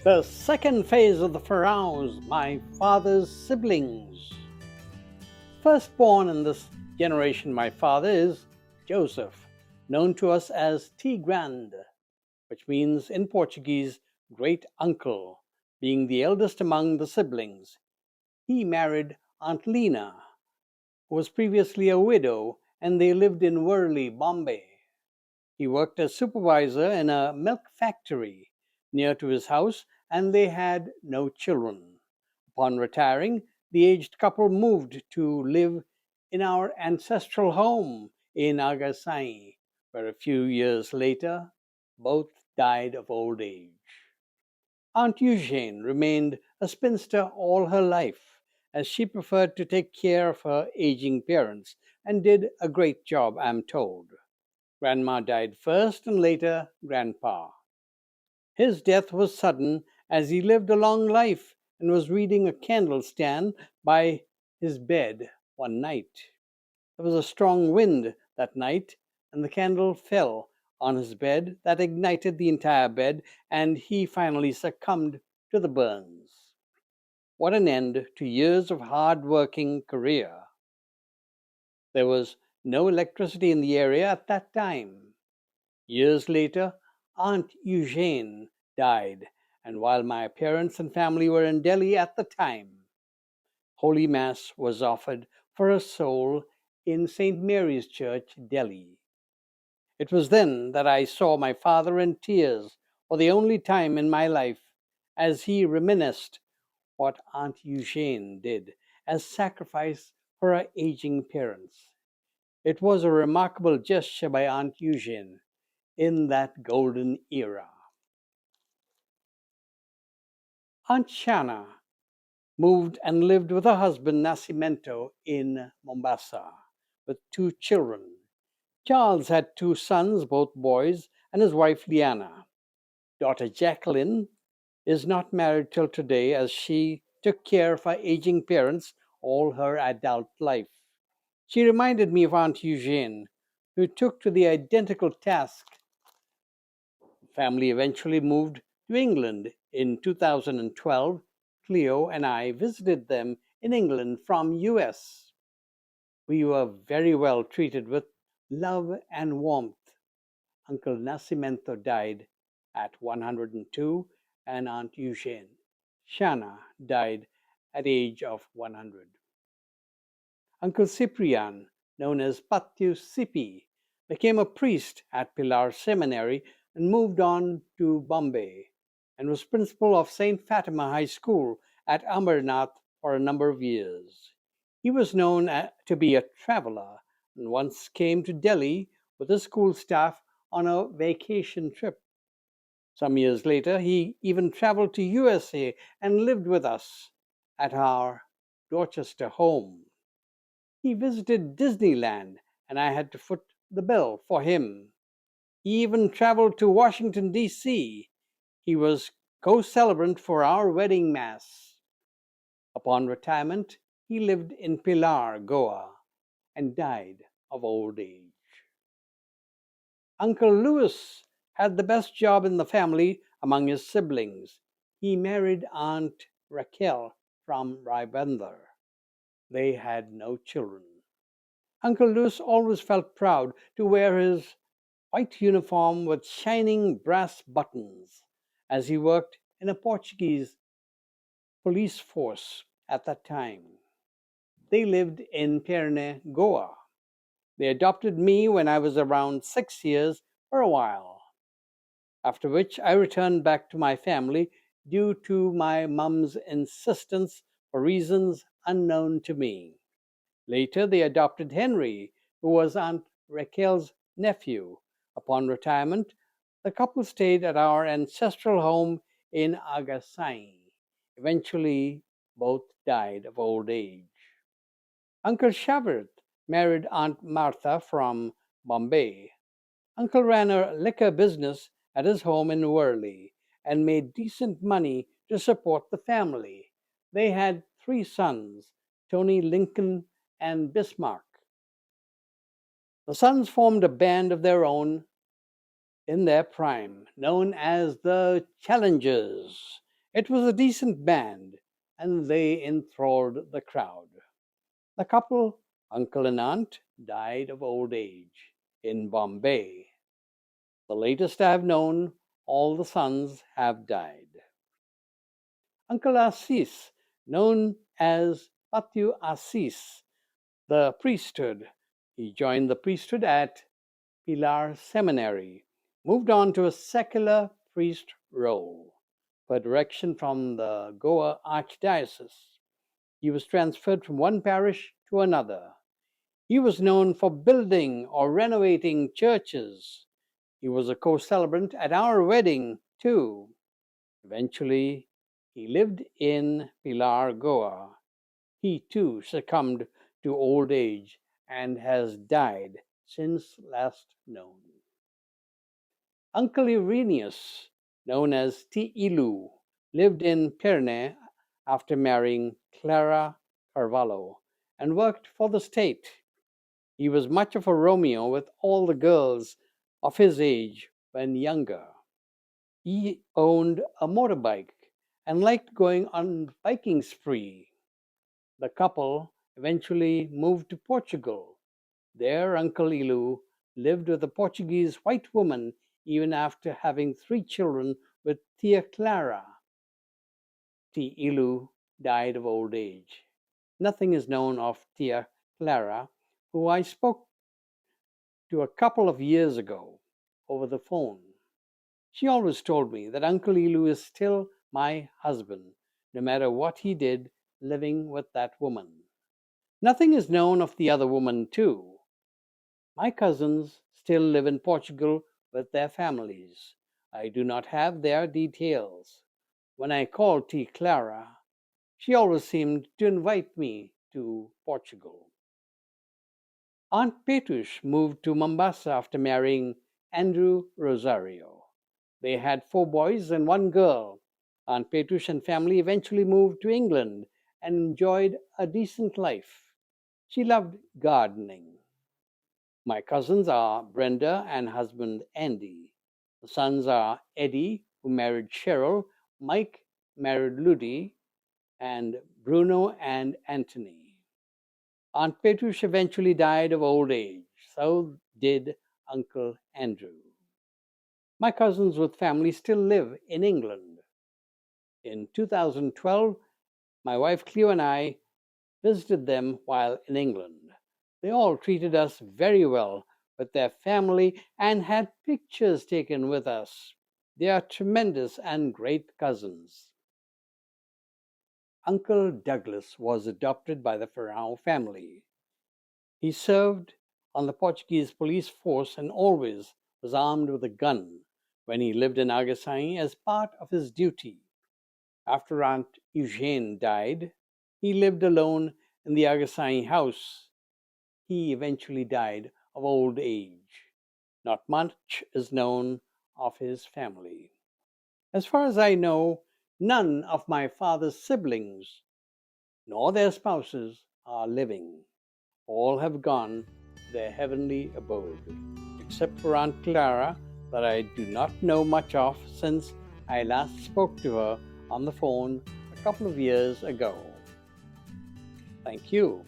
The second phase of the Ferraos, my father's siblings. Firstborn in this generation, my father is Joseph, known to us as T. Grande, which means in Portuguese, great uncle, being the eldest among the siblings. He married Aunt Lena, who was previously a widow, and they lived in Worli, Bombay. He worked as supervisor in a milk factory near to his house, and they had no children. Upon retiring, the aged couple moved to live in our ancestral home in Agasai, where a few years later both died of old age. Aunt Eugene remained a spinster all her life, as she preferred to take care of her aging parents and did a great job, I'm told. Grandma died first and later Grandpa. His death was sudden, as he lived a long life and was reading a candle stand by his bed one night. There was a strong wind that night, and the candle fell on his bed that ignited the entire bed, and he finally succumbed to the burns. What an end to years of hard working career. There was no electricity in the area at that time. Years later, Aunt Eugene died, and while my parents and family were in Delhi at the time, Holy Mass was offered for her soul in St. Mary's Church, Delhi. It was then that I saw my father in tears for the only time in my life, as he reminisced what Aunt Eugene did as sacrifice for her aging parents. It was a remarkable gesture by Aunt Eugene in that golden era. Aunt Shanna moved and lived with her husband Nascimento in Mombasa with two children. Charles had two sons, both boys, and his wife Liana. Daughter Jacqueline is not married till today, as she took care of her aging parents all her adult life. She reminded me of Aunt Eugene, who took to the identical task. The family eventually moved to England in 2012. Cleo and I visited them in England from US. We were very well treated with love and warmth. Uncle Nascimento died at 102, and Aunt Eugene Shana died at age of 100. Uncle Cyprian, known as Patyu Sipi, became a priest at Pilar Seminary and moved on to Bombay, and was principal of St. Fatima High School at Amarnath for a number of years. He was known to be a traveler and once came to Delhi with his school staff on a vacation trip. Some years later, he even traveled to USA and lived with us at our Dorchester home. He visited Disneyland, and I had to foot the bill for him. He even traveled to Washington, D.C. He was co celebrant for our wedding mass. Upon retirement, he lived in Pilar, Goa, and died of old age. Uncle Louis had the best job in the family among his siblings. He married Aunt Raquel from Raibandar. They had no children. Uncle Louis always felt proud to wear his white uniform with shining brass buttons, as he worked in a Portuguese police force at that time. They lived in Perne, Goa. They adopted me when I was around 6 years for a while, after which I returned back to my family due to my mum's insistence for reasons unknown to me. Later, they adopted Henry, who was Aunt Raquel's nephew. Upon retirement, the couple stayed at our ancestral home in Agasai. Eventually, both died of old age. Uncle Shavert married Aunt Martha from Bombay. Uncle ran a liquor business at his home in Worli and made decent money to support the family. They had three sons, Tony, Lincoln, and Bismarck. The sons formed a band of their own in their prime, known as the Challengers. It was a decent band, and they enthralled the crowd. The couple, uncle and aunt, died of old age in Bombay. The latest I have known, all the sons have died. Uncle Assis, known as Patyu Assis, the priesthood. He joined the priesthood at Pilar Seminary, moved on to a secular priest role per direction from the Goa Archdiocese. He was transferred from one parish to another. He was known for building or renovating churches. He was a co-celebrant at our wedding, too. Eventually, he lived in Pilar, Goa. He too succumbed to old age and has died since last known. Uncle Irenaeus, known as T. Ilu, lived in Perne after marrying Clara Carvalho and worked for the state. He was much of a Romeo with all the girls of his age when younger. He owned a motorbike and liked going on biking spree. The couple eventually moved to Portugal. There, Uncle Ilu lived with a Portuguese white woman even after having 3 children with Tia Clara. Tia Ilu died of old age. Nothing is known of Tia Clara, who I spoke to a couple of years ago over the phone. She always told me that Uncle Ilu is still my husband, no matter what he did living with that woman. Nothing is known of the other woman, too. My cousins still live in Portugal with their families. I do not have their details. When I called T. Clara, she always seemed to invite me to Portugal. Aunt Petush moved to Mombasa after marrying Andrew Rosario. They had 4 boys and 1 girl. Aunt Petush and family eventually moved to England and enjoyed a decent life. She loved gardening. My cousins are Brenda and husband Andy. The sons are Eddie, who married Cheryl, Mike married Ludi, and Bruno and Anthony. Aunt Petush eventually died of old age. So did Uncle Andrew. My cousins with family still live in England. In 2012, my wife Cleo and I visited them while in England. They all treated us very well with their family and had pictures taken with us. They are tremendous and great cousins. Uncle Douglas was adopted by the Ferrao family. He served on the Portuguese police force and always was armed with a gun when he lived in Agassani as part of his duty. After Aunt Eugene died, he lived alone in the Agassani house. He eventually died of old age. Not much is known of his family. As far as I know, none of my father's siblings nor their spouses are living. All have gone to their heavenly abode, except for Aunt Clara, that I do not know much of since I last spoke to her on the phone a couple of years ago. Thank you.